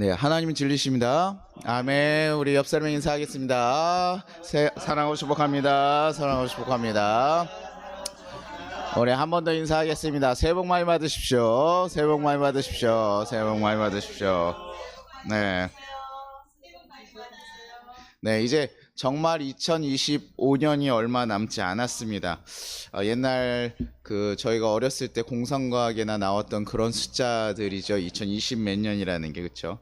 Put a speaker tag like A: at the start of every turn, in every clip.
A: 네, 하나님은 진리십니다. 아멘. 우리 옆 사람에 인사하겠습니다. 사랑하고 축복합니다. 사랑하고 축복합니다. 우리 한 번 더 인사하겠습니다. 새해 복 많이 받으십시오. 새해 복 많이 받으십시오. 새해 복 많이 받으십시오. 네. 네, 이제 정말 2025년이 얼마 남지 않았습니다. 옛날 저희가 어렸을 때 공상과학에나 나왔던 그런 숫자들이죠. 2020 몇 년이라는 게, 그렇죠?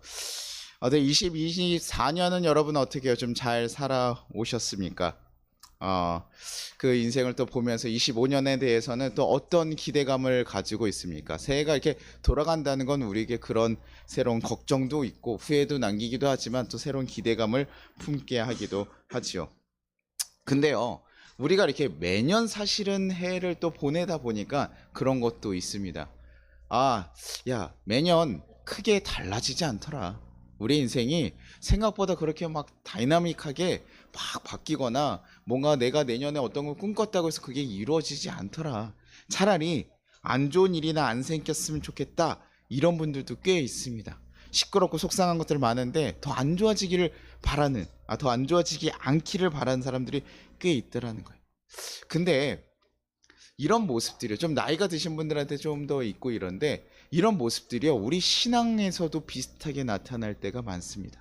A: 네, 2024년은 여러분 어떻게 좀 잘 살아오셨습니까? 그 인생을 또 보면서 25년에 대해서는 또 어떤 기대감을 가지고 있습니까? 새해가 이렇게 돌아간다는 건 우리에게 그런 새로운 걱정도 있고 후회도 남기기도 하지만 또 새로운 기대감을 품게 하기도 하지요. 근데요, 우리가 이렇게 매년 사실은 해를 또 보내다 보니까 그런 것도 있습니다. 야, 매년 크게 달라지지 않더라. 우리 인생이 생각보다 그렇게 막 다이나믹하게 막 바뀌거나 뭔가 내가 내년에 어떤 걸 꿈꿨다고 해서 그게 이루어지지 않더라. 차라리 안 좋은 일이나 안 생겼으면 좋겠다. 이런 분들도 꽤 있습니다. 시끄럽고 속상한 것들 많은데 더 안 좋아지기를 바라는, 더 안 좋아지지 않기를 바라는 사람들이 꽤 있더라는 거예요. 근데 이런 모습들이 좀 나이가 드신 분들한테 좀 더 있고 이런데 이런 모습들이요, 우리 신앙에서도 비슷하게 나타날 때가 많습니다.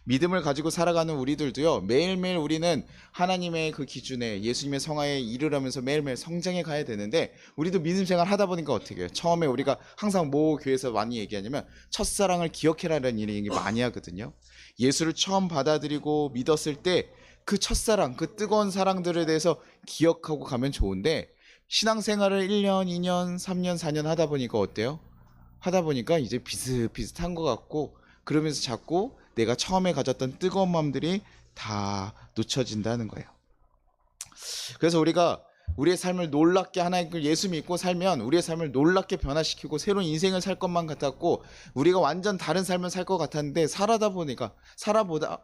A: 믿음을 가지고 살아가는 우리들도요, 매일매일 우리는 하나님의 그 기준에 예수님의 성화에 이르려면서 매일매일 성장해 가야 되는데 우리도 믿음 생활 하다 보니까 어떻게 해요? 처음에 우리가 항상 모 교회에서 많이 얘기하냐면 첫사랑을 기억해라는 얘기 많이 하거든요. 예수를 처음 받아들이고 믿었을 때 그 첫사랑, 그 뜨거운 사랑들에 대해서 기억하고 가면 좋은데 신앙생활을 1년, 2년, 3년, 4년 하다 보니까 어때요? 하다 보니까 이제 비슷비슷한 것 같고 그러면서 자꾸 내가 처음에 가졌던 뜨거운 마음들이 다 놓쳐진다는 거예요. 그래서 우리가 우리의 삶을 놀랍게 하나님을 예수 믿고 살면 우리의 삶을 놀랍게 변화시키고 새로운 인생을 살 것만 같았고 우리가 완전 다른 삶을 살 것 같았는데 살아보다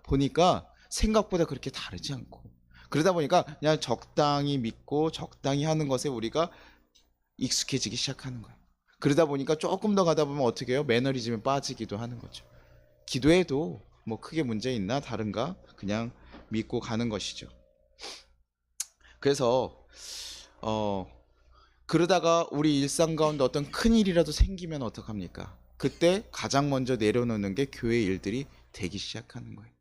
A: 보니까 생각보다 그렇게 다르지 않고 그러다 보니까 그냥 적당히 믿고 적당히 하는 것에 우리가 익숙해지기 시작하는 거예요. 그러다 보니까 조금 더 가다 보면 어떻게 해요? 매너리즘에 빠지기도 하는 거죠. 기도해도 뭐 크게 문제 있나 다른가 그냥 믿고 가는 것이죠. 그래서 그러다가 우리 일상 가운데 어떤 큰 일이라도 생기면 어떡합니까? 그때 가장 먼저 내려놓는 게 교회 일들이 되기 시작하는 거예요.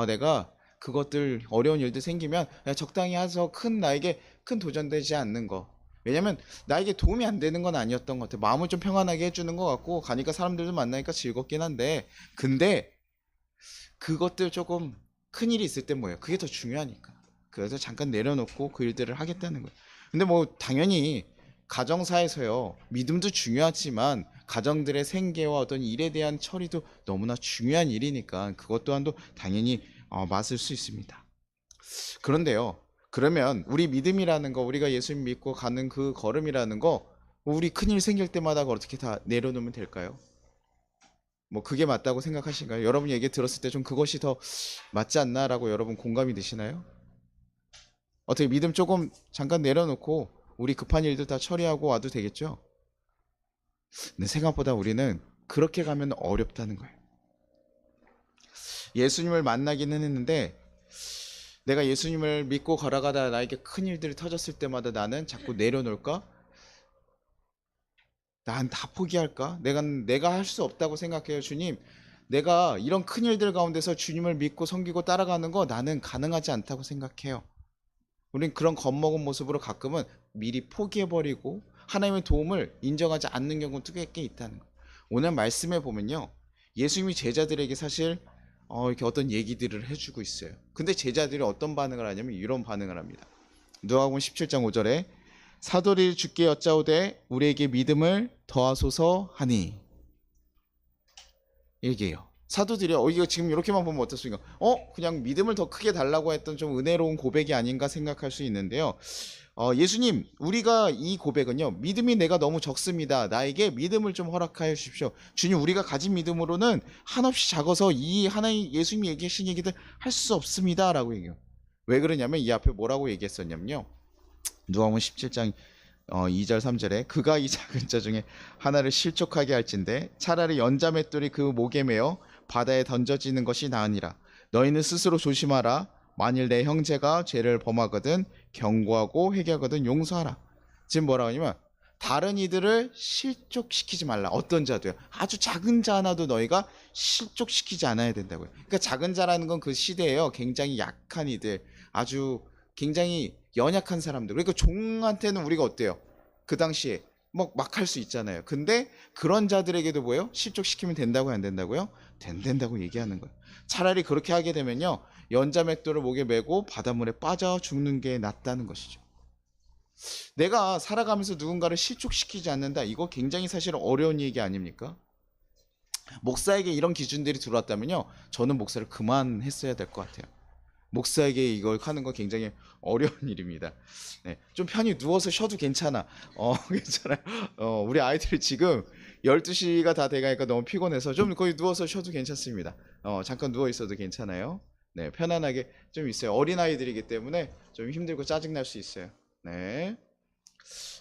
A: 내가 그것들 어려운 일들 생기면 적당히 해서 나에게 큰 도전되지 않는 거. 왜냐면 나에게 도움이 안 되는 건 아니었던 것 같아. 마음을 좀 평안하게 해주는 것 같고 가니까 사람들도 만나니까 즐겁긴 한데 근데 그것들 조금 큰 일이 있을 때 뭐예요? 그게 더 중요하니까. 그래서 잠깐 내려놓고 그 일들을 하겠다는 거예요. 근데 뭐 당연히 가정사에서요, 믿음도 중요하지만 가정들의 생계와 어떤 일에 대한 처리도 너무나 중요한 일이니까 그것 또한도 당연히 맞을 수 있습니다. 그런데요, 그러면 우리 믿음이라는 거, 우리가 예수님 믿고 가는 그 걸음이라는 거, 우리 큰일 생길 때마다 어떻게 다 내려놓으면 될까요? 뭐 그게 맞다고 생각하신가요? 여러분 얘기 들었을 때 좀 그것이 더 맞지 않나라고 여러분 공감이 되시나요? 어떻게 믿음 조금 잠깐 내려놓고 우리 급한 일들 다 처리하고 와도 되겠죠? 근데 생각보다 우리는 그렇게 가면 어렵다는 거예요. 예수님을 만나기는 했는데 내가 예수님을 믿고 걸어가다 나에게 큰 일들이 터졌을 때마다 나는 자꾸 내려놓을까? 난 다 포기할까? 내가 할 수 없다고 생각해요. 주님, 내가 이런 큰 일들 가운데서 주님을 믿고 섬기고 따라가는 거 나는 가능하지 않다고 생각해요. 우린 그런 겁먹은 모습으로 가끔은 미리 포기해버리고 하나님의 도움을 인정하지 않는 경우도 꽤 있다는 거예요. 오늘 말씀에 보면요, 예수님이 제자들에게 사실 이렇게 어떤 얘기들을 해주고 있어요. 근데 제자들이 어떤 반응을 하냐면 이런 반응을 합니다. 누가복음 17장 5절에 사도를 주께 여짜오되 우리에게 믿음을 더하소서 하니, 얘기해요. 사도들이 이거 지금 이렇게만 보면 어떻습니까? 그냥 믿음을 더 크게 달라고 했던 좀 은혜로운 고백이 아닌가 생각할 수 있는데요. 예수님, 우리가 이 고백은요, 믿음이 내가 너무 적습니다. 나에게 믿음을 좀 허락하여 주십시오. 주님, 우리가 가진 믿음으로는 한없이 작아서 이 하나님 예수님이 얘기하신 얘기들 할 수 없습니다 라고 얘기해요. 왜 그러냐면 이 앞에 뭐라고 얘기했었냐면요, 누가복음 17장 2절 3절에 그가 이 작은 자 중에 하나를 실족하게 할진대 차라리 연자맷돌이 그 목에 매어 바다에 던져지는 것이 나으니라. 너희는 스스로 조심하라. 만일 내 형제가 죄를 범하거든 경고하고 회개하거든 용서하라. 지금 뭐라고 하냐면 다른 이들을 실족시키지 말라. 어떤 자도요? 아주 작은 자 하나도 너희가 실족시키지 않아야 된다고요. 그러니까 작은 자라는 건 그 시대에요. 굉장히 약한 이들, 아주 굉장히 연약한 사람들. 그러니까 종한테는 우리가 어때요? 그 당시에 막 할 수 있잖아요. 근데 그런 자들에게도 뭐예요? 실족시키면 된다고요? 안 된다고요? 된다고 얘기하는 거예요. 차라리 그렇게 하게 되면요, 연자맥도를 목에 메고 바닷물에 빠져 죽는 게 낫다는 것이죠. 내가 살아가면서 누군가를 실족시키지 않는다. 이거 굉장히 사실 어려운 얘기 아닙니까? 목사에게 이런 기준들이 들어왔다면요, 저는 목사를 그만했어야 될 것 같아요. 목사에게 이걸 하는 건 굉장히 어려운 일입니다. 네, 좀 편히 누워서 쉬어도 괜찮아. 괜찮아요. 우리 아이들이 지금 12시가 다 돼가니까 너무 피곤해서 좀 거기 누워서 쉬어도 괜찮습니다. 잠깐 누워 있어도 괜찮아요. 네, 편안하게 좀 있어요. 어린아이들이기 때문에 좀 힘들고 짜증날 수 있어요. 네.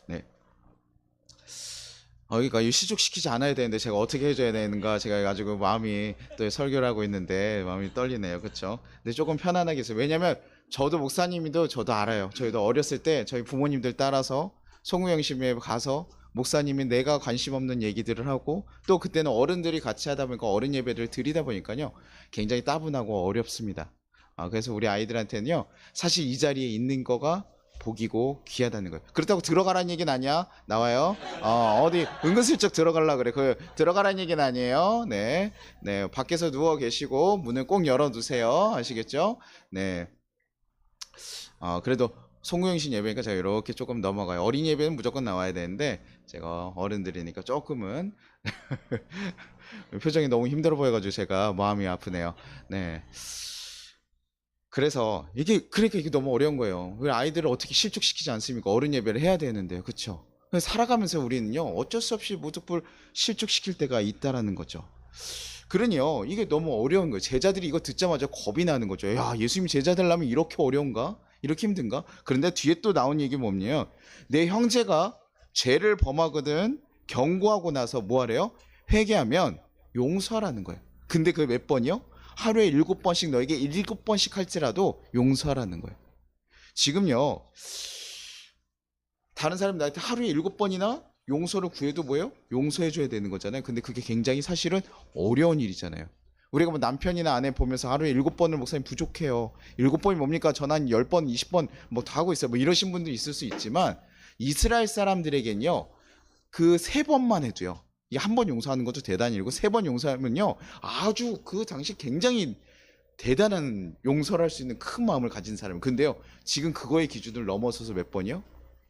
A: 네. 그러니까 이 시족시키지 않아야 되는데 제가 어떻게 해줘야 되는가, 제가 가지고 마음이 또 설교를 하고 있는데 마음이 떨리네요. 그렇죠? 근데 조금 편안하게 있어요. 왜냐면 저도 목사님도 저도 알아요. 저희도 어렸을 때 저희 부모님들 따라서 송우영심에 가서 목사님이 내가 관심 없는 얘기들을 하고, 또 그때는 어른들이 같이 하다 보니까 어른 예배를 드리다 보니까요, 굉장히 따분하고 어렵습니다. 그래서 우리 아이들한테는요, 사실 이 자리에 있는 거가 복이고 귀하다는 거예요. 그렇다고 들어가라는 얘기는 아니야. 나와요. 어디 은근슬쩍 들어가려 그래. 그 들어가라는 얘기는 아니에요. 네, 네, 밖에서 누워 계시고 문을 꼭 열어 두세요. 아시겠죠? 네. 그래도 송구영신 예배니까 제가 이렇게 조금 넘어가요. 어린 예배는 무조건 나와야 되는데 제가 어른들이니까 조금은 표정이 너무 힘들어 보여가지고 제가 마음이 아프네요. 네. 그래서 그러니까 이게 너무 어려운 거예요. 왜 아이들을 어떻게 실족시키지 않습니까? 어른 예배를 해야 되는데요. 그렇죠? 살아가면서 우리는요, 어쩔 수 없이 무득불 실족시킬 때가 있다라는 거죠. 그러니요, 이게 너무 어려운 거예요. 제자들이 이거 듣자마자 겁이 나는 거죠. 야, 예수님 제자 되려면 이렇게 어려운가? 이렇게 힘든가? 그런데 뒤에 또 나온 얘기 뭐냐면, 내 형제가 죄를 범하거든 경고하고 나서 뭐 하래요? 회개하면 용서하라는 거예요. 근데 그게 몇 번이요? 하루에 7번씩 너에게 7번씩 할지라도 용서하라는 거예요. 지금요, 다른 사람이 나한테 하루에 7번이나 용서를 구해도 뭐예요? 용서해줘야 되는 거잖아요. 근데 그게 굉장히 사실은 어려운 일이잖아요. 우리가 뭐 남편이나 아내 보면서 하루에 7번을 목사님 부족해요. 7번이 뭡니까? 전 한 10번, 20번 뭐 다 하고 있어요. 뭐 이러신 분도 있을 수 있지만, 이스라엘 사람들에겐요, 그 3번만 해도요, 이 한 번 용서하는 것도 대단한 일이고, 3번 용서하면요, 아주 그 당시 굉장히 대단한 용서를 할 수 있는 큰 마음을 가진 사람. 근데요, 지금 그거의 기준을 넘어서서 몇 번이요?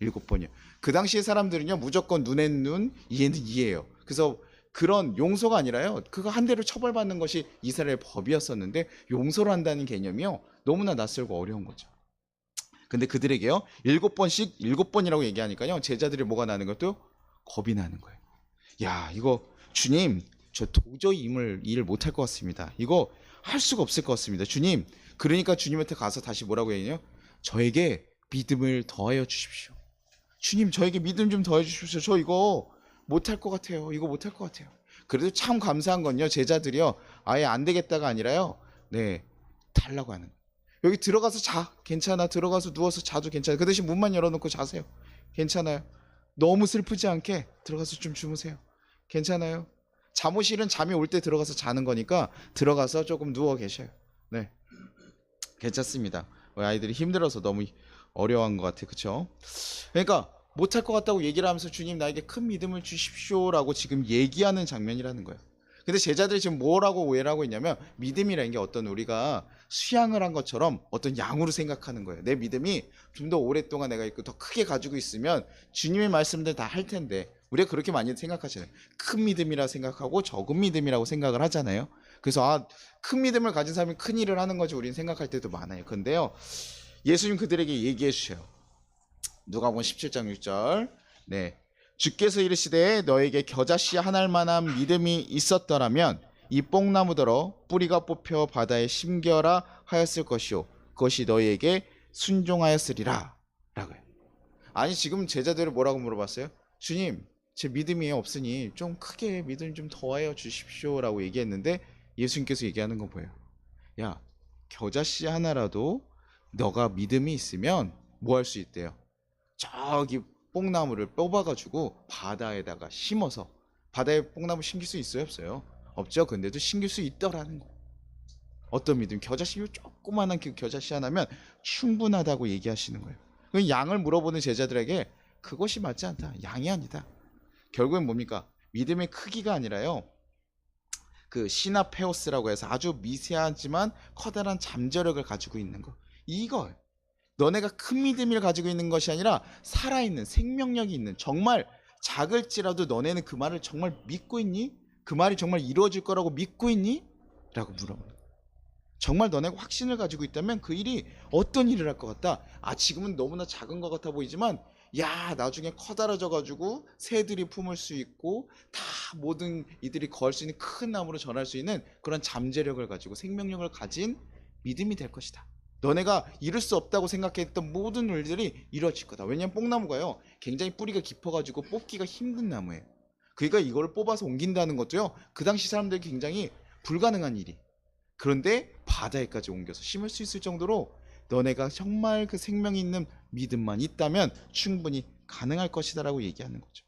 A: 7번이요. 그 당시의 사람들은요, 무조건 눈엔 눈, 이에는 이예요. 그래서 그런 용서가 아니라요, 그거 한 대로 처벌받는 것이 이스라엘 법이었었는데, 용서를 한다는 개념이요, 너무나 낯설고 어려운 거죠. 근데 그들에게요, 7번씩 7번이라고 얘기하니까요, 제자들이 뭐가 나는 것도 겁이 나는 거예요. 야, 이거 주님, 저 도저히 일 못할 것 같습니다. 이거 할 수가 없을 것 같습니다. 주님, 그러니까 주님한테 가서 다시 뭐라고 해요? 저에게 믿음을 더하여 주십시오. 주님, 저에게 믿음 좀 더해 주십시오. 저 이거 못할 것 같아요. 이거 못할 것 같아요. 그래도 참 감사한 건요, 제자들이요, 아예 안 되겠다가 아니라요, 네, 달라고 하는 거예요. 여기 들어가서 자, 괜찮아. 들어가서 누워서 자도 괜찮아요. 그 대신 문만 열어놓고 자세요. 괜찮아요. 너무 슬프지 않게 들어가서 좀 주무세요. 괜찮아요. 잠옷실은 잠이 올 때 들어가서 자는 거니까 들어가서 조금 누워 계셔요. 네, 괜찮습니다. 우리 아이들이 힘들어서 너무 어려워한 것 같아요. 그쵸? 그러니까 못할 것 같다고 얘기를 하면서 주님 나에게 큰 믿음을 주십시오라고 지금 얘기하는 장면이라는 거예요. 근데 제자들이 지금 뭐라고 오해를 하고 있냐면, 믿음이라는 게 어떤 우리가 수양을 한 것처럼 어떤 양으로 생각하는 거예요. 내 믿음이 좀 더 오랫동안 내가 있고 더 크게 가지고 있으면 주님의 말씀들 다 할 텐데, 우리가 그렇게 많이 생각하잖아요. 큰 믿음이라 생각하고 적은 믿음이라고 생각을 하잖아요. 그래서 큰 믿음을 가진 사람이 큰 일을 하는 거지 우리는 생각할 때도 많아요. 근데요, 예수님 그들에게 얘기해 주셔요. 누가복음 17장 6절. 네. 주께서 이르시되 너에게 겨자씨 한 알만한 믿음이 있었더라면 이 뽕나무더러 뿌리가 뽑혀 바다에 심겨라 하였을 것이요 그것이 너희에게 순종하였으리라 라고요. 아니, 지금 제자들을 뭐라고 물어봤어요? 주님, 제 믿음이 없으니 좀 크게 믿음 좀 더하여 주십시오 라고 얘기했는데, 예수님께서 얘기하는 건 뭐예요? 야, 겨자씨 하나라도 너가 믿음이 있으면 뭐 할 수 있대요? 저기 뽕나무를 뽑아가지고 바다에다가 심어서, 바다에 뽕나무 심길 수 있어요, 없어요? 없죠. 근데도 심길 수 있더라는 거. 어떤 믿음? 겨자씨, 조그만한 그 겨자씨 하나면 충분하다고 얘기하시는 거예요. 그 양을 물어보는 제자들에게 그것이 맞지 않다. 양이 아니다. 결국엔 뭡니까? 믿음의 크기가 아니라요, 그 시나페오스라고 해서 아주 미세하지만 커다란 잠재력을 가지고 있는 거. 이걸, 너네가 큰 믿음을 가지고 있는 것이 아니라 살아있는 생명력이 있는, 정말 작을지라도 너네는 그 말을 정말 믿고 있니? 그 말이 정말 이루어질 거라고 믿고 있니? 라고 물어보는 거예요. 정말 너네가 확신을 가지고 있다면 그 일이 어떤 일을 할 것 같다? 아, 지금은 너무나 작은 것 같아 보이지만, 야, 나중에 커다라져 가지고 새들이 품을 수 있고 다 모든 이들이 거할 수 있는 큰 나무로 전할 수 있는 그런 잠재력을 가지고 생명력을 가진 믿음이 될 것이다. 너네가 이룰 수 없다고 생각했던 모든 일들이 이루어질 거다. 왜냐면 뽕나무가요, 굉장히 뿌리가 깊어가지고 뽑기가 힘든 나무예요. 그러니까 이걸 뽑아서 옮긴다는 것도요, 그 당시 사람들이 굉장히 불가능한 일이. 그런데 바다에까지 옮겨서 심을 수 있을 정도로 너네가 정말 그 생명이 있는 믿음만 있다면 충분히 가능할 것이다 라고 얘기하는 거죠.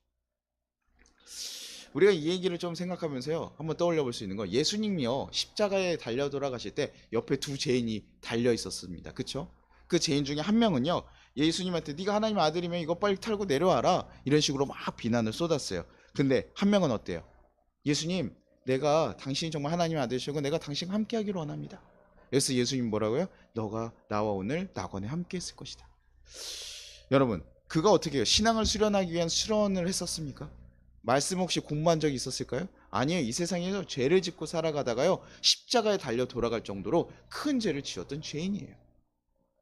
A: 우리가 이 얘기를 좀 생각하면서요, 한번 떠올려 볼 수 있는 거, 예수님이요 십자가에 달려 돌아가실 때 옆에 두 죄인이 달려 있었습니다. 그쵸? 그 죄인 중에 한 명은요, 예수님한테 네가 하나님 아들이면 이거 빨리 탈고 내려와라, 이런 식으로 막 비난을 쏟았어요. 근데 한 명은 어때요? 예수님, 내가 당신이 정말 하나님 아들이시고 내가 당신과 함께 하기를 원합니다. 그래서 예수님 뭐라고요? 너가 나와 오늘 낙원에 함께 했을 것이다. 여러분, 그가 어떻게 해요? 신앙을 수련하기 위한 수련을 했었습니까? 말씀 혹시 공부한 적이 있었을까요? 아니에요. 이 세상에서 죄를 짓고 살아가다가요, 십자가에 달려 돌아갈 정도로 큰 죄를 지었던 죄인이에요.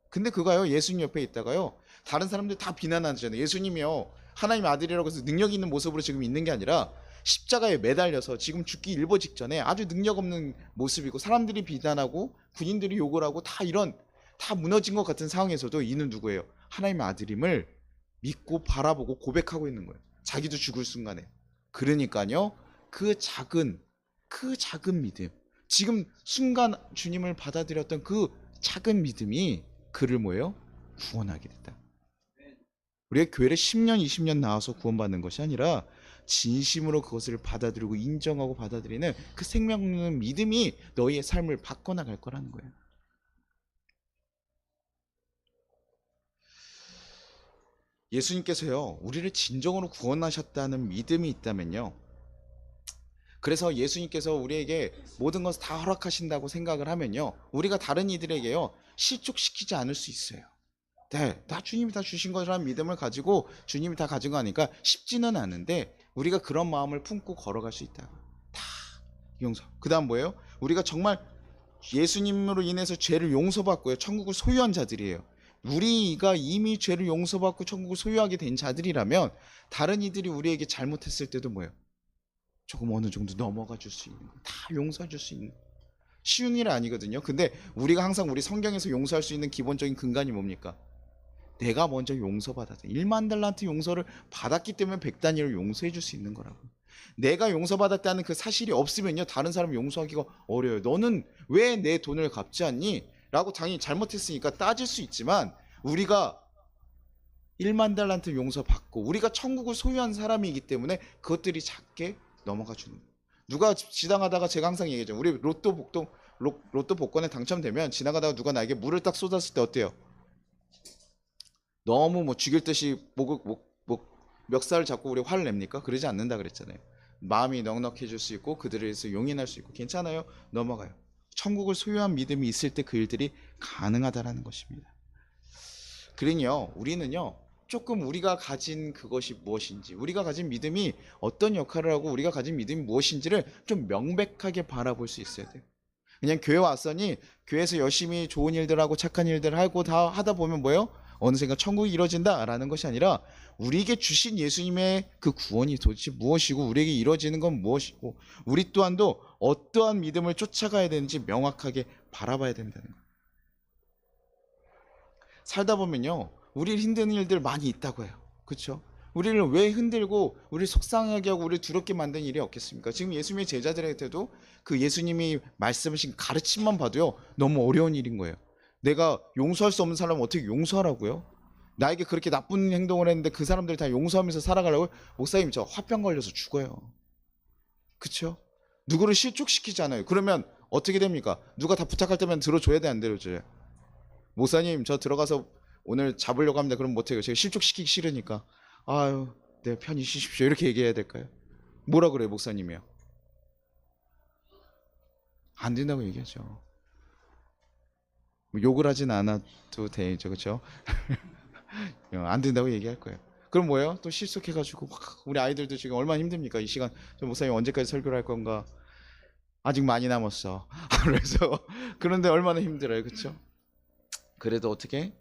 A: 근데 그가요, 예수님 옆에 있다가요, 다른 사람들 다 비난하잖아요. 예수님이요, 하나님 아들이라고 해서 능력 있는 모습으로 지금 있는 게 아니라 십자가에 매달려서 지금 죽기 일보 직전에 아주 능력 없는 모습이고, 사람들이 비난하고 군인들이 욕을 하고 다 이런, 다 무너진 것 같은 상황에서도 이는 누구예요? 하나님의 아들임을 믿고 바라보고 고백하고 있는 거예요. 자기도 죽을 순간에. 그러니까요, 그 작은 믿음, 지금 순간 주님을 받아들였던 그 작은 믿음이 그를 뭐예요? 구원하게 됐다. 우리가 교회를 10년, 20년 나와서 구원받는 것이 아니라 진심으로 그것을 받아들이고 인정하고 받아들이는 그 생명 있는 믿음이 너희의 삶을 바꿔나갈 거라는 거예요. 예수님께서요, 우리를 진정으로 구원하셨다는 믿음이 있다면요, 그래서 예수님께서 우리에게 모든 것을 다 허락하신다고 생각을 하면요, 우리가 다른 이들에게요 실족시키지 않을 수 있어요. 네, 다 주님이 다 주신 거라는 믿음을 가지고 주님이 다 가진 거 아니까 쉽지는 않은데, 우리가 그런 마음을 품고 걸어갈 수 있다. 다 용서. 그 다음 뭐예요? 우리가 정말 예수님으로 인해서 죄를 용서받고요, 천국을 소유한 자들이에요. 우리가 이미 죄를 용서받고 천국을 소유하게 된 자들이라면 다른 이들이 우리에게 잘못했을 때도 뭐예요? 조금 어느 정도 넘어가 줄 수 있는 거, 다 용서해 줄 수 있는 거. 쉬운 일 아니거든요. 근데 우리가 항상 우리 성경에서 용서할 수 있는 기본적인 근간이 뭡니까? 내가 먼저 용서받았다. 1만 달란트 용서를 받았기 때문에 100다니엘을 용서해 줄 수 있는 거라고. 내가 용서받았다는 그 사실이 없으면요, 다른 사람을 용서하기가 어려워요. 너는 왜 내 돈을 갚지 않니? 라고 당연히 잘못했으니까 따질 수 있지만, 우리가 1만 달란트 용서받고 우리가 천국을 소유한 사람이기 때문에 그것들이 작게 넘어가 주는 거예요. 누가 지나가다가, 제가 항상 얘기하죠, 우리 로또 복권에 당첨되면 지나가다가 누가 나에게 물을 딱 쏟았을 때 어때요? 너무 뭐 죽일 듯이 멱살을 잡고 우리 화를 냅니까? 그러지 않는다 그랬잖아요. 마음이 넉넉해질 수 있고 그들에 대해서 용인할 수 있고 괜찮아요, 넘어가요. 천국을 소유한 믿음이 있을 때 그 일들이 가능하다라는 것입니다. 그러니요, 우리는요, 조금 우리가 가진 그것이 무엇인지, 우리가 가진 믿음이 어떤 역할을 하고 우리가 가진 믿음이 무엇인지를 좀 명백하게 바라볼 수 있어야 돼요. 그냥 교회 왔으니 교회에서 열심히 좋은 일들 하고 착한 일들 하고 다 하다 보면 뭐예요? 어느샌가 천국이 이루어진다라는 것이 아니라, 우리에게 주신 예수님의 그 구원이 도대체 무엇이고 우리에게 이루어지는 건 무엇이고 우리 또한도 어떠한 믿음을 쫓아가야 되는지 명확하게 바라봐야 된다는 거예요. 살다 보면요, 우리 힘든 일들 많이 있다고 해요. 그렇죠? 우리를 왜 흔들고 우리 속상하게 하고 우리 두렵게 만든 일이 없겠습니까? 지금 예수님의 제자들한테도 그 예수님이 말씀하신 가르침만 봐도요 너무 어려운 일인 거예요. 내가 용서할 수 없는 사람을 어떻게 용서하라고요? 나에게 그렇게 나쁜 행동을 했는데 그 사람들 다 용서하면서 살아가려고? 목사님 저 화병 걸려서 죽어요. 그쵸? 누구를 실족시키잖아요. 그러면 어떻게 됩니까? 누가 다 부탁할 때면 들어줘야 돼, 안 들어줘요? 목사님 저 들어가서 오늘 잡으려고 합니다. 그럼 못해요. 제가 실족시키기 싫으니까. 아유, 네, 편히 쉬십시오. 이렇게 얘기해야 될까요? 뭐라 그래요, 목사님이요? 안 된다고 얘기하죠. 뭐 욕을 하진 않아도 되죠, 그렇죠? 안 된다고 얘기할 거예요. 그럼 뭐예요? 또 실속해가지고 우리 아이들도 지금 얼마나 힘듭니까? 이 시간 저 목사님 언제까지 설교를 할 건가? 아직 많이 남았어. 그래서 그런데 얼마나 힘들어요, 그렇죠? 그래도 어떻게?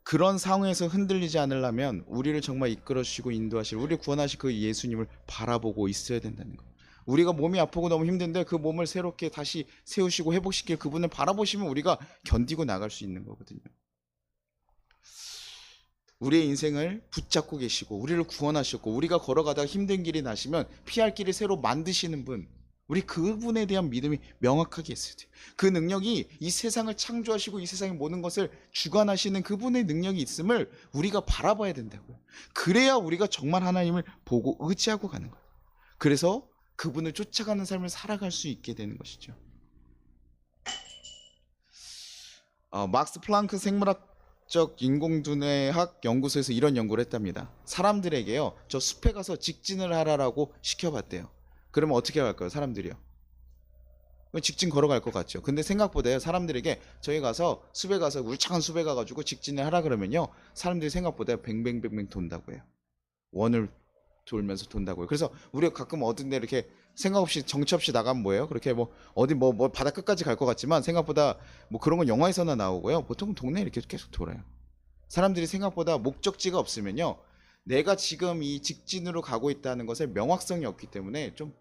A: 그런 상황에서 흔들리지 않으려면 우리를 정말 이끌어 주시고 인도하실, 우리를 구원하실 그 예수님을 바라보고 있어야 된다는 거예요. 우리가 몸이 아프고 너무 힘든데 그 몸을 새롭게 다시 세우시고 회복시킬 그분을 바라보시면 우리가 견디고 나갈 수 있는 거거든요. 우리의 인생을 붙잡고 계시고 우리를 구원하셨고 우리가 걸어가다가 힘든 길이 나시면 피할 길을 새로 만드시는 분, 우리 그분에 대한 믿음이 명확하게 있어야 돼요. 그 능력이 이 세상을 창조하시고 이 세상의 모든 것을 주관하시는 그분의 능력이 있음을 우리가 바라봐야 된다고요. 그래야 우리가 정말 하나님을 보고 의지하고 가는 거예요. 그래서 그분을 쫓아가는 삶을 살아갈 수 있게 되는 것이죠. 막스 플랑크 생물학적 인공두뇌학 연구소에서 이런 연구를 했답니다. 사람들에게요, 저 숲에 가서 직진을 하라라고 시켜봤대요. 그러면 어떻게 할까요, 사람들이요? 직진 걸어갈 것 같죠. 근데 생각보다 사람들에게 저희 가서 숲에 가서 울창한 숲에 가가지고 직진을 하라 그러면요, 사람들이 생각보다 뱅뱅뱅뱅 돈다고 해요. 원을 돌면서 돈다고요. 그래서 우리가 가끔 어딘데 이렇게 생각 없이 정처 없이 나가면 뭐예요? 그렇게 뭐 어디 뭐 바다 끝까지 갈 것 같지만 생각보다 뭐 그런 건 영화에서나 나오고요. 보통 동네 이렇게 계속 돌아요. 사람들이 생각보다 목적지가 없으면요, 내가 지금 이 직진으로 가고 있다는 것에 명확성이 없기 때문에 좀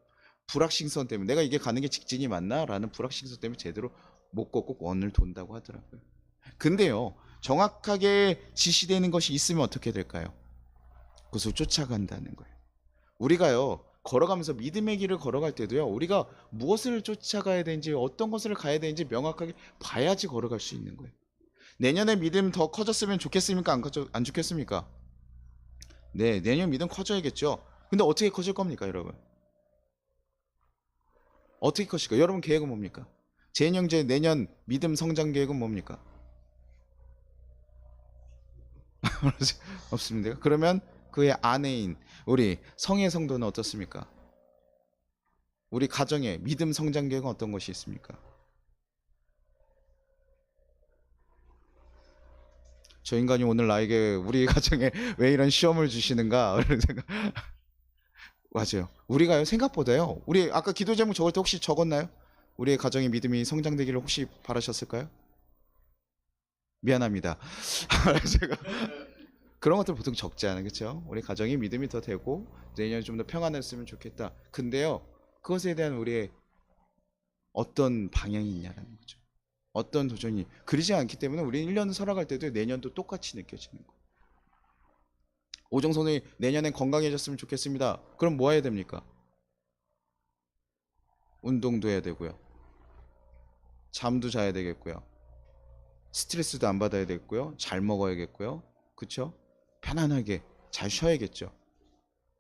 A: 불확실성 때문에 내가 이게 가는 게 직진이 맞나? 라는 불확실성 때문에 제대로 못 걷고 원을 돈다고 하더라고요. 근데요, 정확하게 지시되는 것이 있으면 어떻게 될까요? 그것을 쫓아간다는 거예요. 우리가요, 걸어가면서 믿음의 길을 걸어갈 때도요, 우리가 무엇을 쫓아가야 되는지 어떤 것을 가야 되는지 명확하게 봐야지 걸어갈 수 있는 거예요. 내년에 믿음 더 커졌으면 좋겠습니까? 안 좋겠습니까? 네, 내년 믿음 커져야겠죠. 근데 어떻게 커질 겁니까, 여러분? 어떻게 커질까? 여러분 계획은 뭡니까? 재행형제 내년 믿음 성장 계획은 뭡니까? 없습니다. 그러면 그의 아내인 우리 성의 성도는 어떻습니까? 우리 가정의 믿음 성장 계획은 어떤 것이 있습니까? 저 인간이 오늘 나에게 우리 가정에 왜 이런 시험을 주시는가? 이런 생각. 맞아요. 우리가요, 생각보다요, 우리 아까 기도 제목 적을 때 혹시 적었나요? 우리의 가정의 믿음이 성장되기를 혹시 바라셨을까요? 미안합니다. 제가 그런 것들 보통 적지 않아요, 그렇죠? 우리 가정이 믿음이 더 되고 내년에 좀 더 평안했으면 좋겠다. 근데요, 그것에 대한 우리의 어떤 방향이 있냐라는 거죠. 어떤 도전이 그러지 않기 때문에 우리 1년 살아갈 때도 내년도 똑같이 느껴지는 거예요. 오정선이 내년엔 건강해졌으면 좋겠습니다. 그럼 뭐 해야 됩니까? 운동도 해야 되고요. 잠도 자야 되겠고요. 스트레스도 안 받아야 되겠고요. 잘 먹어야겠고요. 그쵸? 편안하게 잘 쉬어야겠죠.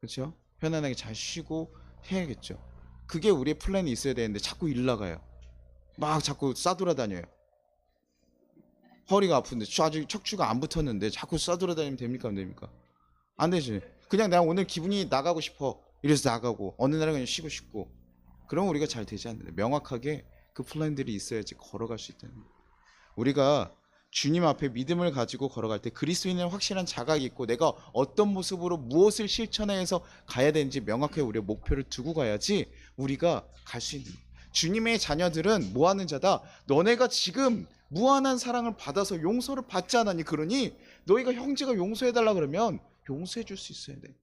A: 그쵸? 편안하게 잘 쉬고 해야겠죠. 그게 우리의 플랜이 있어야 되는데 자꾸 일 나가요. 막 자꾸 싸돌아다녀요. 허리가 아픈데 아직 척추가 안 붙었는데 자꾸 싸돌아다니면 됩니까, 안 됩니까? 안 되지. 그냥 내가 오늘 기분이 나가고 싶어, 이래서 나가고 어느 날은 그냥 쉬고 싶고, 그러면 우리가 잘 되지 않는데 명확하게 그 플랜들이 있어야지 걸어갈 수 있다는 거예요. 우리가 주님 앞에 믿음을 가지고 걸어갈 때 그리스도인은 확실한 자각이 있고 내가 어떤 모습으로 무엇을 실천해서 가야 되는지 명확하게 우리의 목표를 두고 가야지 우리가 갈 수 있는 거예요. 주님의 자녀들은 뭐하는 자다? 너네가 지금 무한한 사랑을 받아서 용서를 받지 않았니? 그러니 너희가 형제가 용서해달라 그러면 용서해 줄 수 있어야 돼.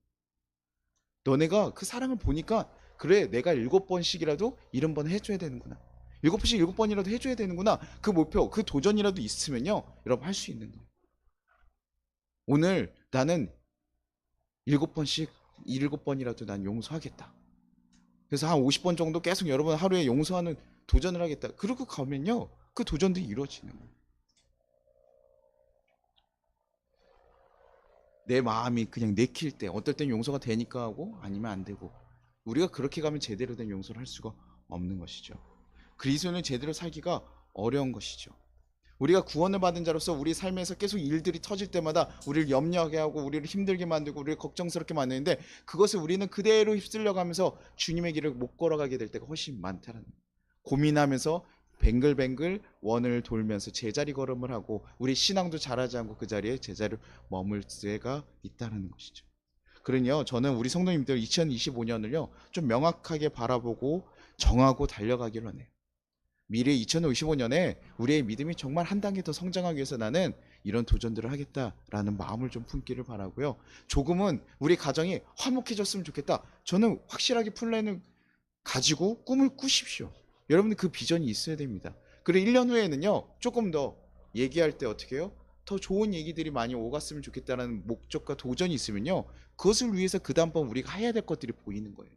A: 너네가 그 사랑을 보니까 그래, 내가 7번씩이라도 70번 해줘야 되는구나. 7번씩 7번이라도 해줘야 되는구나. 그 목표, 그 도전이라도 있으면요, 여러분 할 수 있는 거예요. 오늘 나는 7번씩 7번이라도 난 용서하겠다. 그래서 한 50번 정도 계속 여러분 하루에 용서하는 도전을 하겠다. 그러고 가면요, 그 도전들이 이루어지는 거예요. 내 마음이 그냥 내킬 때, 어떨 땐 용서가 되니까 하고 아니면 안 되고, 우리가 그렇게 가면 제대로 된 용서를 할 수가 없는 것이죠. 그리스도인은 제대로 살기가 어려운 것이죠. 우리가 구원을 받은 자로서 우리 삶에서 계속 일들이 터질 때마다 우리를 염려하게 하고 우리를 힘들게 만들고 우리를 걱정스럽게 만드는데, 그것을 우리는 그대로 휩쓸려 가면서 주님의 길을 못 걸어가게 될 때가 훨씬 많다는 거예요. 고민하면서 뱅글뱅글 원을 돌면서 제자리 걸음을 하고 우리 신앙도 잘하지 않고 그 자리에 제자리를 머물 때가 있다는 것이죠. 그러니요, 저는 우리 성도님들 2025년을요 좀 명확하게 바라보고 정하고 달려가기로 하네요. 미래 2055년에 우리의 믿음이 정말 한 단계 더 성장하기 위해서 나는 이런 도전들을 하겠다라는 마음을 좀 품기를 바라고요. 조금은 우리 가정이 화목해졌으면 좋겠다. 저는 확실하게 플랜을 가지고 꿈을 꾸십시오. 여러분들 그 비전이 있어야 됩니다. 그리고 1년 후에는요, 조금 더 얘기할 때 어떻게 해요? 더 좋은 얘기들이 많이 오갔으면 좋겠다는 목적과 도전이 있으면요, 그것을 위해서 그 다음번 우리가 해야 될 것들이 보이는 거예요.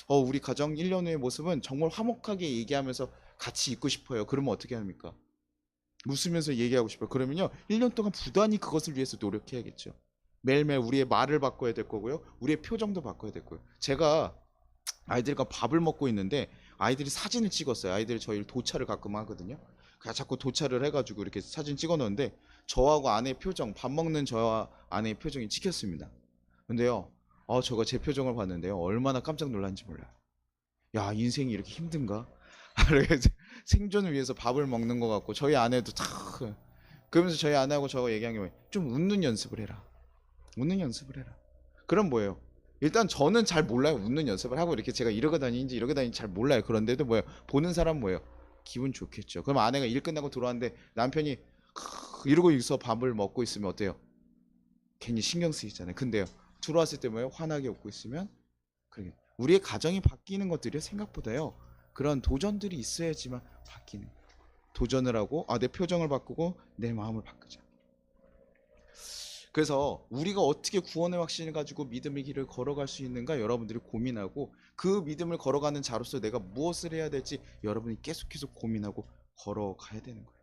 A: 우리 가정 1년 후의 모습은 정말 화목하게 얘기하면서 같이 있고 싶어요. 그러면 어떻게 합니까? 웃으면서 얘기하고 싶어요. 그러면요, 1년 동안 부단히 그것을 위해서 노력해야겠죠. 매일매일 우리의 말을 바꿔야 될 거고요. 우리의 표정도 바꿔야 될 거예요. 제가 아이들과 밥을 먹고 있는데 아이들이 사진을 찍었어요. 아이들이 저희를 도차를 가끔 하거든요. 그냥 자꾸 도차를 해가지고 이렇게 사진 찍어 놓는데 저하고 아내의 표정, 밥 먹는 저와 아내의 표정이 찍혔습니다. 근데요, 저가 제 표정을 봤는데요, 얼마나 깜짝 놀랐는지 몰라요. 야, 인생이 이렇게 힘든가? 그래서 생존을 위해서 밥을 먹는 것 같고, 저희 아내도 탁 그러면서 저희 아내하고 저가 얘기한 게 뭐예요? 좀 웃는 연습을 해라. 웃는 연습을 해라. 그럼 뭐예요? 일단 저는 잘 몰라요. 웃는 연습을 하고 이렇게 제가 이러고 다니는지 이러고 다니는지 잘 몰라요. 그런데도 뭐예요? 보는 사람 뭐예요? 기분 좋겠죠. 그럼 아내가 일 끝나고 들어왔는데 남편이 이러고 있어 밥을 먹고 있으면 어때요? 괜히 신경 쓰이잖아요. 근데요, 들어왔을 때 뭐예요? 환하게 웃고 있으면, 그게 우리의 가정이 바뀌는 것들이 생각보다요, 그런 도전들이 있어야지만 바뀌는 거예요. 도전을 하고 내 표정을 바꾸고 내 마음을 바꾸자. 그래서 우리가 어떻게 구원의 확신을 가지고 믿음의 길을 걸어갈 수 있는가 여러분들이 고민하고, 그 믿음을 걸어가는 자로서 내가 무엇을 해야 될지 여러분이 계속해서 고민하고 걸어가야 되는 거예요.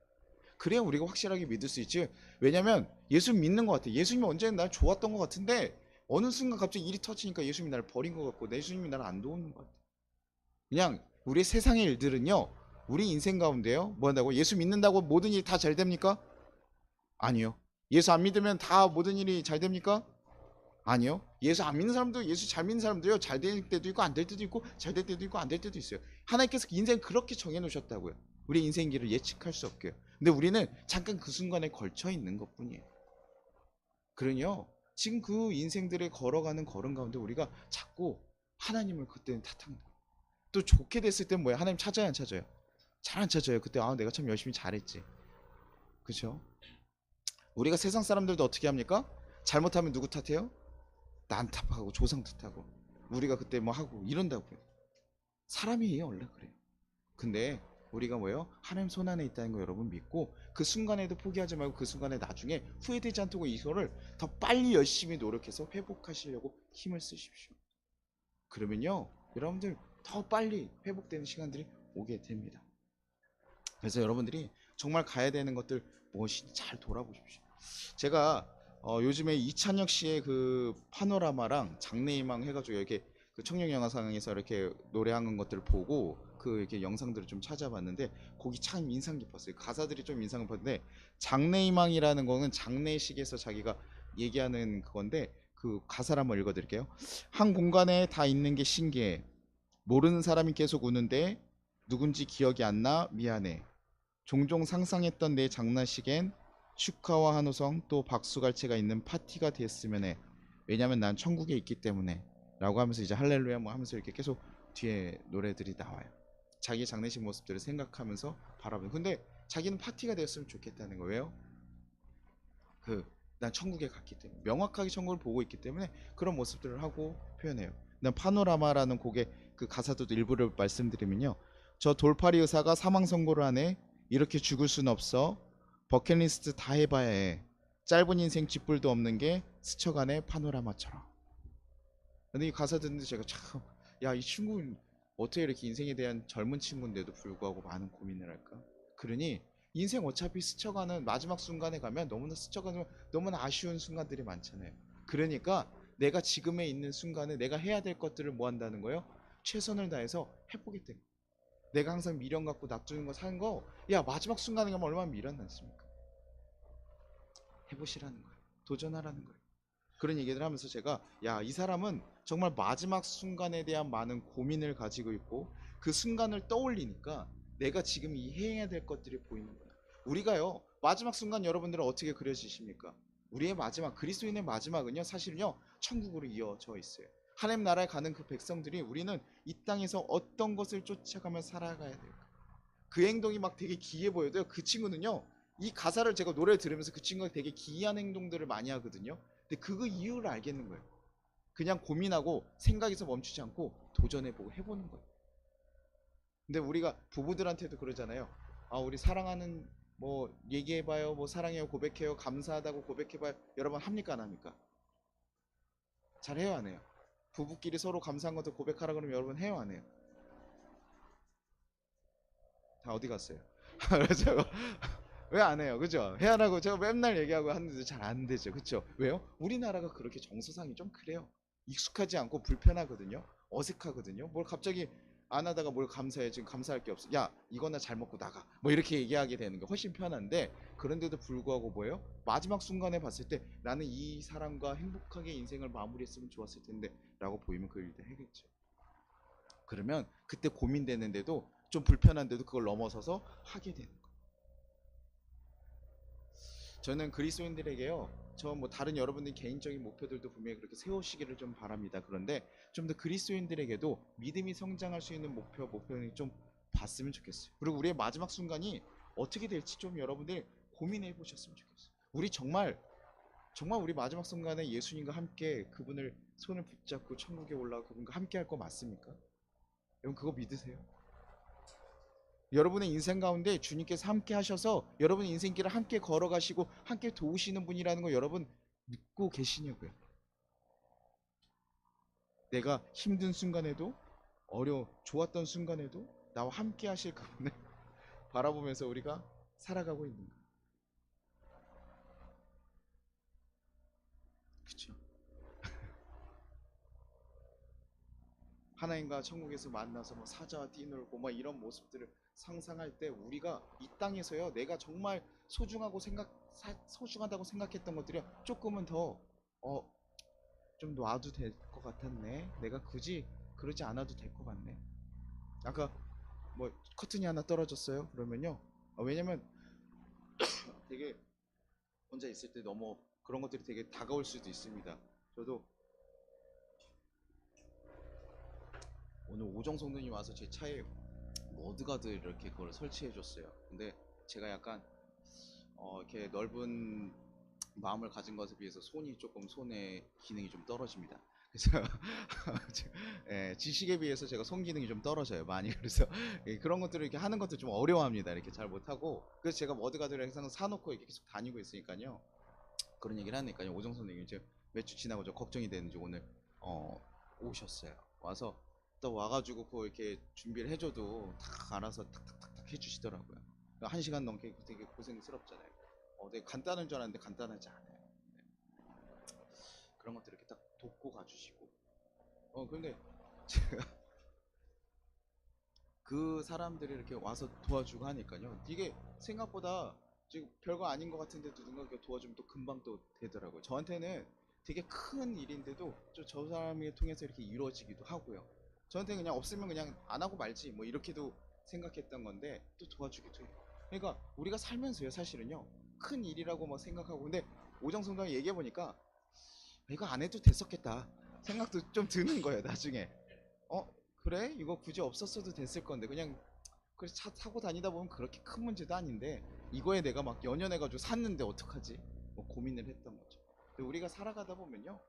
A: 그래야 우리가 확실하게 믿을 수 있지. 왜냐면 예수 믿는 것 같아. 예수님이 언제는 날 좋았던 것 같은데 어느 순간 갑자기 일이 터지니까 예수님이 나를 버린 것 같고 예수님이 나를 안 도우는 것 같아. 그냥 우리 세상의 일들은요, 우리 인생 가운데요, 뭐 한다고? 예수 믿는다고 모든 일이 다 잘 됩니까? 아니요. 예수 안 믿으면 다 모든 일이 잘 됩니까? 아니요. 예수 안 믿는 사람도, 예수 잘 믿는 사람도요, 잘 될 때도 있고 안 될 때도 있고 잘 될 때도 있고 안 될 때도 있어요. 하나님께서 인생 그렇게 정해 놓으셨다고요. 우리 인생 길을 예측할 수 없게요. 근데 우리는 잠깐 그 순간에 걸쳐 있는 것뿐이에요. 그러니요, 지금 그 인생들에 걸어가는 걸음 가운데 우리가 자꾸 하나님을 그때는 탓하는 거예요. 또 좋게 됐을 땐 뭐야? 하나님 찾아요, 안 찾아요? 잘 안 찾아요. 그때 내가 참 열심히 잘했지. 그렇죠? 우리가 세상 사람들도 어떻게 합니까? 잘못하면 누구 탓해요? 난 탓하고 조상 탓하고 우리가 그때 뭐 하고 이런다고요. 사람이에요, 원래 그래요. 근데 우리가 뭐예요? 하나님 손 안에 있다는 거 여러분 믿고 그 순간에도 포기하지 말고 그 순간에 나중에 후회되지 않도록 이거를 더 빨리 열심히 노력해서 회복하시려고 힘을 쓰십시오. 그러면요, 여러분들 더 빨리 회복되는 시간들이 오게 됩니다. 그래서 여러분들이 정말 가야 되는 것들 무엇인지 잘 돌아보십시오. 제가 요즘에 이찬혁 씨의 그 파노라마랑 장래희망 해가지고 이렇게 그 청룡영화상에서 이렇게 노래하는 것들을 보고 그 이렇게 영상들을 좀 찾아봤는데 거기 참 인상 깊었어요. 가사들이 좀 인상 깊었는데, 장래희망이라는 거는 장례식에서 자기가 얘기하는 그건데 그 가사를 한번 읽어드릴게요. 한 공간에 다 있는 게 신기해. 모르는 사람이 계속 우는데 누군지 기억이 안 나 미안해. 종종 상상했던 내 장난식엔 축하와 한호성 또 박수갈채가 있는 파티가 됐으면 해. 왜냐면 난 천국에 있기 때문에. 라고 하면서 이제 할렐루야 뭐 하면서 이렇게 계속 뒤에 노래들이 나와요. 자기 장례식 모습들을 생각하면서 바라보는. 근데 자기는 파티가 되었으면 좋겠다는 거예요. 난 천국에 갔기 때문에, 명확하게 천국을 보고 있기 때문에 그런 모습들을 하고 표현해요. 난 파노라마라는 곡의 그 가사도 일부를 말씀드리면요, 저 돌팔이 의사가 사망 선고를 하네. 이렇게 죽을 순 없어. 버킷리스트 다 해봐야 해. 짧은 인생 쥐뿔도 없는 게 스쳐가네 파노라마처럼. 근데 이 가사 듣는데 제가 참, 야, 이 친구는 어떻게 이렇게 인생에 대한 젊은 친구인데도 불구하고 많은 고민을 할까? 그러니 인생 어차피 스쳐가는 마지막 순간에 가면 너무나 스쳐가는 너무나 아쉬운 순간들이 많잖아요. 그러니까 내가 지금에 있는 순간에 내가 해야 될 것들을 뭐 한다는 거예요? 최선을 다해서 해보겠다. 내가 항상 미련 갖고 놔두는 거 사는 거, 야, 마지막 순간에 가면 얼마나 미련 남습니까? 해보시라는 거예요. 도전하라는 거예요. 그런 얘기를 하면서 제가, 야, 이 사람은 정말 마지막 순간에 대한 많은 고민을 가지고 있고 그 순간을 떠올리니까 내가 지금 이 해야 될 것들이 보이는구나. 우리가요, 마지막 순간 여러분들은 어떻게 그려지십니까? 우리의 마지막, 그리스도인의 마지막은요, 사실은요, 천국으로 이어져 있어요. 하나님 나라에 가는 그 백성들이 우리는 이 땅에서 어떤 것을 쫓아가며 살아가야 될까? 그 행동이 막 되게 기이해 보여도요. 그 친구는요. 이 가사를 제가 노래를 들으면서 그 친구가 되게 기이한 행동들을 많이 하거든요. 근데 그 이유를 알겠는 거예요. 그냥 고민하고 생각에서 멈추지 않고 도전해보고 해보는 거예요. 근데 우리가 부부들한테도 그러잖아요. 아, 우리 사랑하는 뭐 얘기해봐요. 뭐 사랑해요. 고백해요. 감사하다고 고백해봐요. 여러분 합니까 안 합니까? 잘 해요 안 해요? 부부끼리 서로 감사한 것도 고백하라 그러면 여러분 해요 안 해요? 다 어디 갔어요? 그렇죠. 왜 안 해요? 그죠? 해야라고 제가 맨날 얘기하고 하는데 잘 안 되죠. 그쵸? 왜요? 우리나라가 그렇게 정서상이 좀 그래요. 익숙하지 않고 불편하거든요. 어색하거든요. 뭘 갑자기 안 하다가 뭘 감사해. 지금 감사할 게 없어. 야, 이거나 잘 먹고 나가. 뭐 이렇게 얘기하게 되는 게 훨씬 편한데 그런데도 불구하고 뭐예요? 마지막 순간에 봤을 때 나는 이 사람과 행복하게 인생을 마무리했으면 좋았을 텐데 라고 보이면 그 일도 해겠죠. 그러면 그때 고민되는데도 좀 불편한데도 그걸 넘어서서 하게 되는 거예요. 저는 그리스도인들에게요. 저 뭐 다른 여러분들 개인적인 목표들도 분명히 그렇게 세우시기를 좀 바랍니다. 그런데 좀 더 그리스도인들에게도 믿음이 성장할 수 있는 목표는 좀 봤으면 좋겠어요. 그리고 우리의 마지막 순간이 어떻게 될지 좀 여러분들 고민해 보셨으면 좋겠어요. 우리 정말 우리 마지막 순간에 예수님과 함께 그분을 손을 붙잡고 천국에 올라가 그분과 함께 할 거 맞습니까? 여러분 그거 믿으세요? 여러분의 인생 가운데 주님께서 함께 하셔서 여러분의 인생길을 함께 걸어가시고 함께 도우시는 분이라는 거 여러분 믿고 계시냐고요. 내가 힘든 순간에도 좋았던 순간에도 나와 함께 하실 그분을 바라보면서 우리가 살아가고 있는 거예요. 그쵸? 하나님과 천국에서 만나서 뭐 사자와 뛰놀고 막 이런 모습들을 상상할 때 우리가 이 땅에서요 내가 정말 소중하다고 생각했던 것들이 조금은 더 좀 놔도 될 것 같았네. 내가 굳이 그러지 않아도 될 것 같네. 아까 뭐 커튼이 하나 떨어졌어요. 그러면요. 왜냐면 되게 혼자 있을 때 너무 그런 것들이 되게 다가올 수도 있습니다. 저도 오늘 오정성 누님 와서 제 차에 머드가드 이렇게 그걸 설치해 줬어요. 근데 제가 약간 이렇게 넓은 마음을 가진 것에 비해서 손의 기능이 좀 떨어집니다. 그래서 예, 지식에 비해서 제가 손 기능이 좀 떨어져요 많이. 그래서 예, 그런 것들을 이렇게 하는 것도 좀 어려워합니다. 이렇게 잘 못하고 그래서 제가 머드가드를 항상 사놓고 이렇게 계속 다니고 있으니까요. 그런 얘기를 하니까요. 오정 선생님이 이제 몇 주 지나고 저 걱정이 되는지 오늘 어, 오셨어요. 와서 또 와가지고 그 이렇게 준비를 해줘도 탁 알아서 탁탁탁탁 해주시더라고요. 1시간 넘게 되게 고생스럽잖아요. 되게 간단한 줄 알았는데 간단하지 않아요. 네. 그런 것들 이렇게 딱 돕고 가주시고. 근데 제가 그 사람들이 이렇게 와서 도와주고 하니까요. 이게 생각보다 지금 별거 아닌 것 같은데 누군가 이렇게 도와주면 또 금방 또 되더라고요. 저한테는 되게 큰 일인데도 저 사람을 통해서 이렇게 이루어지기도 하고요. 저한테 그냥 없으면 그냥 안 하고 말지 뭐 이렇게도 생각했던 건데 또 도와주기도 해요. 그러니까 우리가 살면서요 사실은요 큰 일이라고 막 생각하고 근데 오정성당 얘기해 보니까 이거 안 해도 됐었겠다 생각도 좀 드는 거예요 나중에. 그래? 이거 굳이 없었어도 됐을 건데 그냥 그래서 차 타고 다니다 보면 그렇게 큰 문제도 아닌데 이거에 내가 막 연연해가지고 샀는데 어떡하지? 뭐 고민을 했던 거죠. 근데 우리가 살아가다 보면요,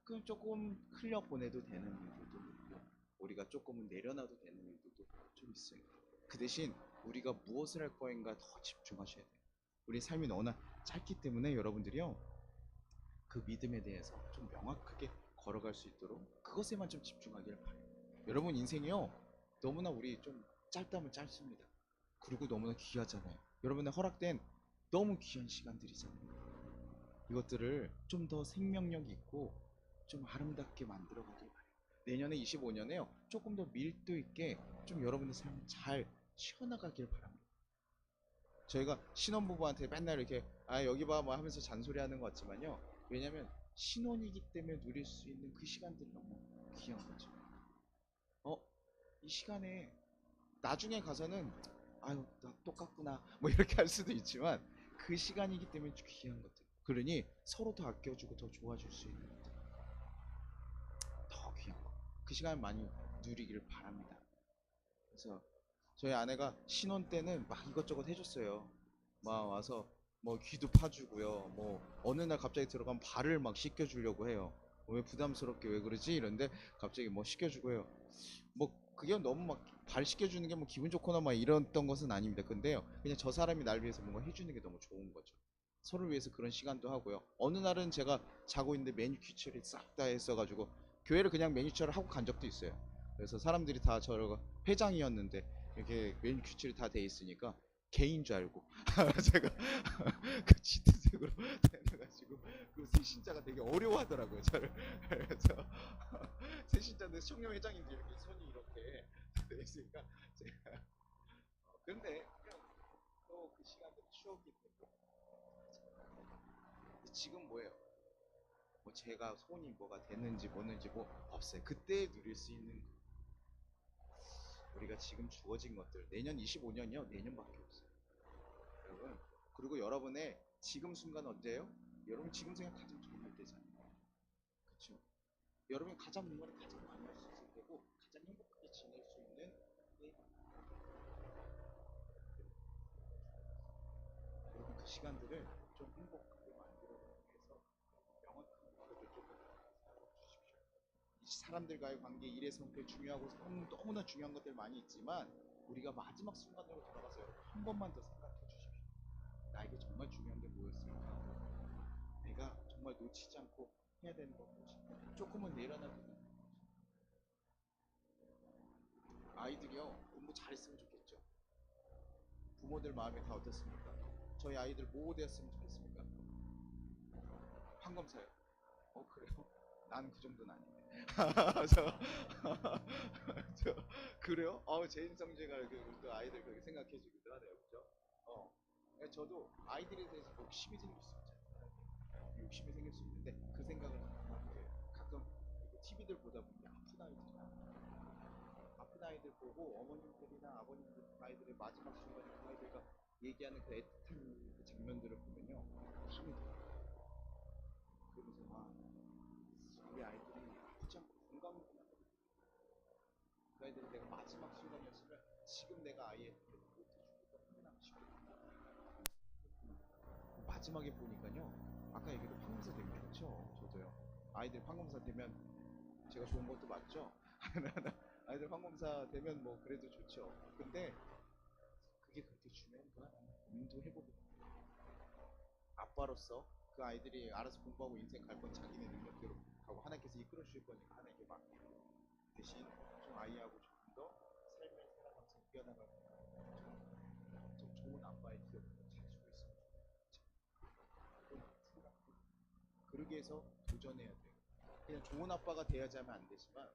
A: 그 조금 흘려 보내도 되는 일들도 있고 우리가 조금은 내려놔도 되는 일들도 좀 있어요. 그 대신 우리가 무엇을 할 거인가 더 집중하셔야 돼요. 우리 삶이 너무나 짧기 때문에 여러분들이요, 그 믿음에 대해서 좀 명확하게 걸어갈 수 있도록 그것에만 좀 집중하기를 바래요. 여러분 인생이요, 너무나 우리 좀 짧다면 짧습니다. 그리고 너무나 귀하잖아요. 여러분의 허락된 너무 귀한 시간들이잖아요. 이것들을 좀 더 생명력 있고 좀 아름답게 만들어 가길 바래요. 내년에 25년에요, 조금 더 밀도 있게 좀 여러분의 삶을 잘 쉬어나가길 바랍니다. 저희가 신혼부부한테 맨날 이렇게 아 여기 봐 뭐 하면서 잔소리하는 것 같지만요, 왜냐면 신혼이기 때문에 누릴 수 있는 그 시간들이 너무 귀한 거죠. 어? 이 시간에 나중에 가서는 아유 나 똑같구나 뭐 이렇게 할 수도 있지만, 그 시간이기 때문에 귀한 것들, 그러니 서로 더 아껴주고 더 좋아질 수 있는 것들, 더 귀한 거, 그 시간을 많이 누리기를 바랍니다. 그래서 저희 아내가 신혼 때는 막 이것저것 해줬어요. 막 와서 뭐 귀도 파주고요. 뭐 어느 날 갑자기 들어가면 발을 막 씻겨주려고 해요. 왜 부담스럽게 왜 그러지? 이런데 갑자기 뭐 씻겨주고요. 뭐 그게 너무 막 발 씻겨주는 게 뭐 기분 좋거나 막 이랬던 것은 아닙니다. 근데요, 그냥 저 사람이 날 위해서 뭔가 해주는 게 너무 좋은 거죠. 서로를 위해서 그런 시간도 하고요. 어느 날은 제가 자고 있는데 매니큐처리 싹 다 했어가지고 교회를 그냥 매니큐처를 하고 간 적도 있어요. 그래서 사람들이 다 저가 회장이었는데 이렇게 매니큐처리 다 돼 있으니까 개인 줄 알고 제가 그 짙은색으로 해가지고 그 새신자가 되게 어려워하더라고요 저를. 그래서 새신자인데 청년회장인데 이렇게 손이 이렇게 돼 있으니까 제가 근데 그냥 또 그 시간들이 추억이 되고. 지금 뭐예요? 뭐 제가 손이 뭐가 됐는지 뭐는지 뭐 없어요. 그때 누릴 수 있는 거. 우리가 지금 주어진 것들, 내년 25년이요 내년밖에 없어요 여러분. 그리고 여러분의 지금 순간 언제예요? 여러분 지금 생각 가장 좋을 때잖아요. 그렇죠? 여러분이 가장 뭔가를 가장 많이 할 수 있을 때고 가장 행복하게 지낼 수 있는 때, 여러분 그 시간들을 좀 행복하게 만들어가기 위해서 명확한 목표를 좀 세워주십시오. 이 사람들과의 관계, 일의 성격 중요하고 너무나 중요한 것들 많이 있지만, 우리가 마지막 순간으로 돌아가서 여러분 한 번만 더 생각해 주십시오. 나에게 정말 중요한 게 뭐였을까? 내가 정말 놓치지 않고 해야 되는 건 무엇일까? 조금은 내려놔도 되는. 아이들이요 공부 잘했으면 좋겠죠. 부모들 마음이 다 어떻습니까? 저희 아이들 뭐 되었으면 좋겠습니까? 판검사요. 그래요? 나는 그 정도는 아닌데. 저, 저 그래요? 제 인성제가 그 아이들 그렇게 생각해주기도 하네요, 그죠? 저도 아이들에 대해서 욕심이 생길 수 있잖아요. 욕심이 생길 수 있는데 그 생각을 하게 돼요. 가끔 TV들 보다 보면 아픈 아이들 보고 어머님들이나 아버님들 아이들의 마지막 순간에 그 아이들과 얘기하는 그 애틋한 그 장면들을 보면요 힘이 들어요. 그러면서 우리 아이들이 아프지 않고 건강하구나. 그 아이들이 내가 마지막 순간이었으면 지금 내가 아이한테 못해주기가 얼마나 아쉽겠구나. 마지막에 보니까요, 아까 얘기도 판검사 됩니다. 그렇죠? 저도요. 아이들 판검사 되면 제가 좋은 것도 맞죠? 아이들 판검사 되면 뭐 그래도 좋죠. 근데 그게 그렇게 중요한가? 고민도 해보고, 아빠로서 그 아이들이 알아서 공부하고 인생 갈 건 자기네 능력대로 가고 하나님께서 이끌어 주실 거니까 하나님께 맡기고, 대신 좀 아이하고 조금 더 삶을 살아가면서 이겨나가는 좀 좋은 아빠의 기억을 가지고 있으면 좋겠죠. 그러기 위해서 도전해야 돼요. 그냥 좋은 아빠가 돼야지 하면 안 되지만,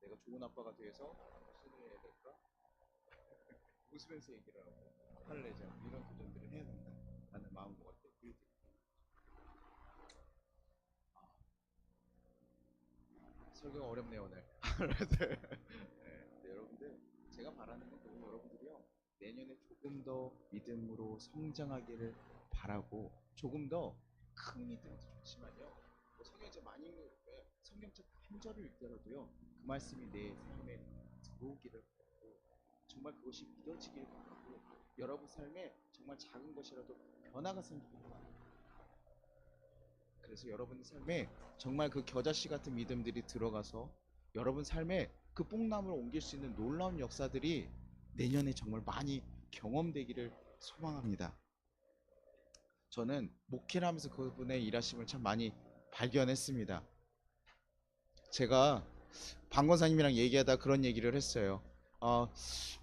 A: 내가 좋은 아빠가 돼서 무슨 일 해야 될까? 웃으면서 얘기를 하고 화를 내지 않고 이런 도전들을 해야 된다 라는 마음과 같아요. 설교가 어렵네요 오늘. 네, 여러분들 제가 바라는 건 여러분들이요 내년에 조금 더 믿음으로 성장하기를 바라고, 조금 더 큰 믿음도 좋지만요, 뭐 성경책 많이 읽는 성경책 한 절을 읽더라도요 그 말씀이 내 삶에 들어오기를 바라고, 정말 그것이 믿어지길 바라고, 여러분 삶에 정말 작은 것이라도 변화가 생기길 바랍니다. 그래서 여러분 삶에 정말 그 겨자씨 같은 믿음들이 들어가서 여러분 삶에 그 뽕나무를 옮길 수 있는 놀라운 역사들이 내년에 정말 많이 경험되기를 소망합니다. 저는 목회를 하면서 그분의 일하심을 참 많이 발견했습니다. 제가 방권사님이랑 얘기하다 그런 얘기를 했어요. 어,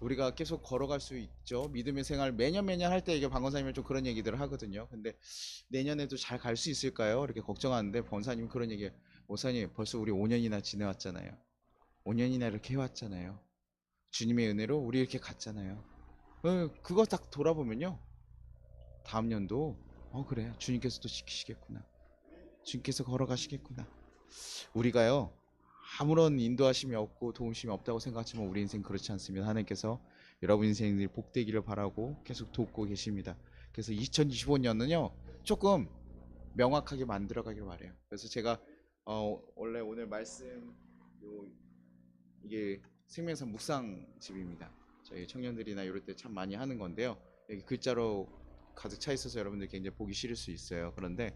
A: 우리가 계속 걸어갈 수 있죠. 믿음의 생활 매년 할 때 이게 방권사님이 좀 그런 얘기들을 하거든요. 근데 내년에도 잘 갈 수 있을까요? 이렇게 걱정하는데 권사님 그런 얘기, 목사님 벌써 우리 5년이나 지내왔잖아요. 5년이나 이렇게 해왔잖아요. 주님의 은혜로 우리 이렇게 갔잖아요. 그거 딱 돌아보면요. 다음 년도 그래 주님께서 또 지키시겠구나. 주님께서 걸어가시겠구나. 우리가요 아무런 인도하심이 없고 도움심이 없다고 생각하지만 우리 인생 그렇지 않습니다. 하나님께서 여러분 인생들이 복되기를 바라고 계속 돕고 계십니다. 그래서 2025년은요 조금 명확하게 만들어가길 바래요. 그래서 제가 원래 오늘 말씀 요 이게 생명산 묵상집입니다. 저희 청년들이나 이럴 때 참 많이 하는 건데요. 여기 글자로 가득 차 있어서 여러분들 굉장히 보기 싫을 수 있어요. 그런데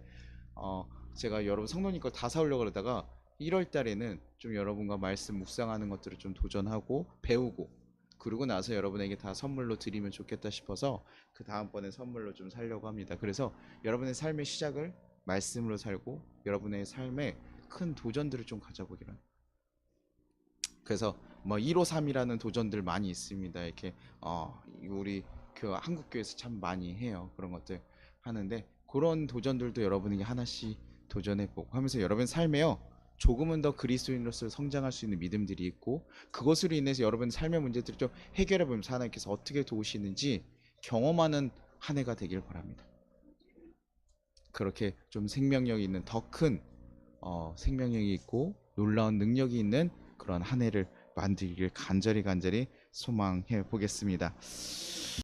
A: 어, 제가 여러분 성도님 걸 다 사오려고 그러다가 1월 달에는 좀 여러분과 말씀 묵상하는 것들을 좀 도전하고 배우고 그러고 나서 여러분에게 다 선물로 드리면 좋겠다 싶어서 그 다음번에 선물로 좀 살려고 합니다. 그래서 여러분의 삶의 시작을 말씀으로 살고 여러분의 삶에 큰 도전들을 좀 가져보기를 합니다. 그래서 뭐 153이라는 도전들 많이 있습니다. 이렇게 우리 한국 교회에서 참 많이 해요. 그런 것들 하는데 그런 도전들도 여러분에게 하나씩 도전해보고 하면서 여러분 삶에요. 조금은 더 그리스도인으로서 성장할 수 있는 믿음들이 있고 그것으로 인해서 여러분 삶의 문제들을 좀 해결해 보면서 하나님께서 어떻게 도우시는지 경험하는 한 해가 되길 바랍니다. 그렇게 좀 생명력이 있는 더 큰 생명력이 있고 놀라운 능력이 있는 그런 한 해를 만들기를 간절히 소망해 보겠습니다.